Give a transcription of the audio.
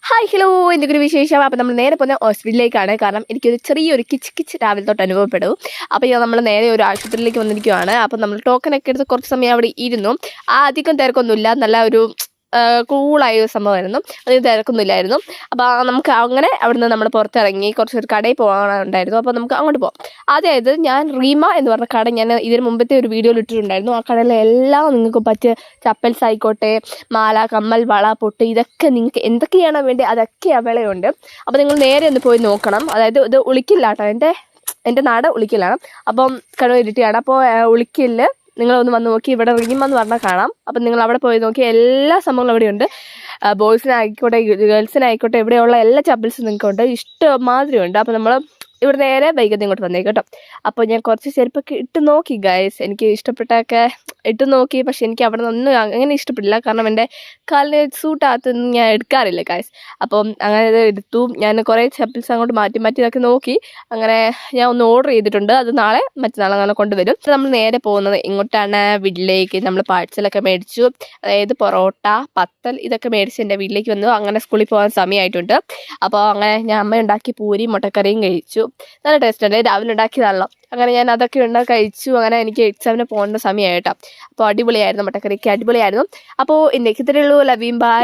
Hi hello, എന്തൊരു വിശേഷം. അപ്പോൾ നമ്മൾ നേരെ പോകുന്ന ഹോസ്പിറ്റലിലേക്കാണ്. കാരണം എനിക്കൊരു ചെറിയൊരു കിച്ച് രാവിലെ തൊട്ട് അനുഭവപ്പെടും. അപ്പോൾ നമ്മൾ നേരെ ഒരു ആശുപത്രിയിലേക്ക് വന്നിരിക്കുകയാണ്. അപ്പോൾ നമ്മൾ ടോക്കനൊക്കെ എടുത്ത് കുറച്ച് സമയം അവിടെ ഇരുന്നു. അധികം തിരക്കൊന്നുമില്ല, നല്ല ഒരു കൂളായ ഒരു സംഭവമായിരുന്നു. അധികം തിരക്കൊന്നുമില്ലായിരുന്നു. അപ്പോൾ നമുക്ക് അങ്ങനെ അവിടുന്ന് നമ്മൾ പുറത്തിറങ്ങി കുറച്ചൊരു കടയിൽ പോകാനുണ്ടായിരുന്നു. അപ്പോൾ നമുക്ക് അങ്ങോട്ട് പോകാം. അതായത് ഞാൻ റീമ എന്ന് പറഞ്ഞ കട ഞാൻ ഇതിന് മുമ്പത്തെ ഒരു വീഡിയോയിൽ ഇട്ടിട്ടുണ്ടായിരുന്നു. ആ കടയിലെ എല്ലാം നിങ്ങൾക്ക് പറ്റിയ ചപ്പൽസ് ആയിക്കോട്ടെ, മാല, കമ്മൽ, വള, പൊട്ട്, ഇതൊക്കെ നിങ്ങൾക്ക് എന്തൊക്കെയാണോ വേണ്ടി അതൊക്കെ അവളെയുണ്ട്. അപ്പോൾ നിങ്ങൾ നേരെ ഒന്ന് പോയി നോക്കണം. അതായത് ഇത് ഉളിക്കില്ലാട്ടോ, എൻ്റെ നാട് ഉളിക്കലാണ്. അപ്പം കട ഇരുട്ടിയാണ്. അപ്പോൾ ഉളിക്കലിൽ നിങ്ങളൊന്ന് വന്ന് നോക്കി, ഇവിടെ റീമ എന്ന് പറഞ്ഞാൽ കാണാം. അപ്പം നിങ്ങൾ അവിടെ പോയി നോക്കി, എല്ലാ സംഭവങ്ങളും ഇവിടെയുണ്ട്. ബോയ്സിനായിക്കോട്ടെ ഗേൾസിനായിക്കോട്ടെ, ഇവിടെയുള്ള എല്ലാ ചപ്പിൾസും നിങ്ങൾക്കുണ്ട്, ഇഷ്ടമാതിരി ഉണ്ട്. അപ്പോൾ നമ്മൾ ഇവിടെ നേരെ വൈകുന്നേരം ഇങ്ങോട്ട് വന്നേക്കും കേട്ടോ. അപ്പോൾ ഞാൻ കുറച്ച് ചെരുപ്പൊക്കെ ഇട്ട് നോക്കി ഗൈസ്, എനിക്ക് ഇഷ്ടപ്പെട്ടൊക്കെ ഇട്ട് നോക്കി. പക്ഷെ എനിക്ക് അവിടെ നിന്നൊന്നും അങ്ങനെ ഇഷ്ടപ്പെട്ടില്ല, കാരണം എൻ്റെ കാലിന് സൂട്ടാകത്തൊന്നും ഞാൻ എടുക്കാറില്ല ഗൈസ്. അപ്പം അങ്ങനെ ഇത് എടുത്തു. ഞാൻ കുറേ ചപ്പിൾസ് അങ്ങോട്ട് മാറ്റി ഇതൊക്കെ നോക്കി. അങ്ങനെ ഞാൻ ഒന്ന് ഓർഡർ ചെയ്തിട്ടുണ്ട്. അത് നാളെ മറ്റന്നാൾ അങ്ങനെ കൊണ്ടുവരും. നമ്മൾ നേരെ പോകുന്നത് ഇങ്ങോട്ടാണ്, വീട്ടിലേക്ക്. നമ്മൾ പാഴ്സലൊക്കെ മേടിച്ചു. അതായത് പൊറോട്ട, പത്തൽ, ഇതൊക്കെ മേടിച്ച് എൻ്റെ വീട്ടിലേക്ക് വന്നു. അങ്ങനെ സ്കൂളിൽ പോകാൻ സമയമായിട്ടുണ്ട്. അപ്പോൾ അങ്ങനെ ഞാൻ അമ്മ ഉണ്ടാക്കി പൂരിയും മുട്ടക്കറിയും കഴിച്ചു. നല്ല ടേസ്റ്റ് ഉണ്ട്, രാവിലെ ഉണ്ടാക്കിയതാണല്ലോ. അങ്ങനെ ഞാൻ അതൊക്കെ കഴിച്ചു. അങ്ങനെ എനിക്ക് എക്സാമിന് പോകേണ്ട സമയമായിട്ടോ. അപ്പോൾ അടിപൊളിയായിരുന്നു, മുട്ടക്കറിക്ക് അടിപൊളിയായിരുന്നു. അപ്പോൾ ഇന്നേക്ക് ഇത്രയേ ഉള്ളൂ. Love you, by.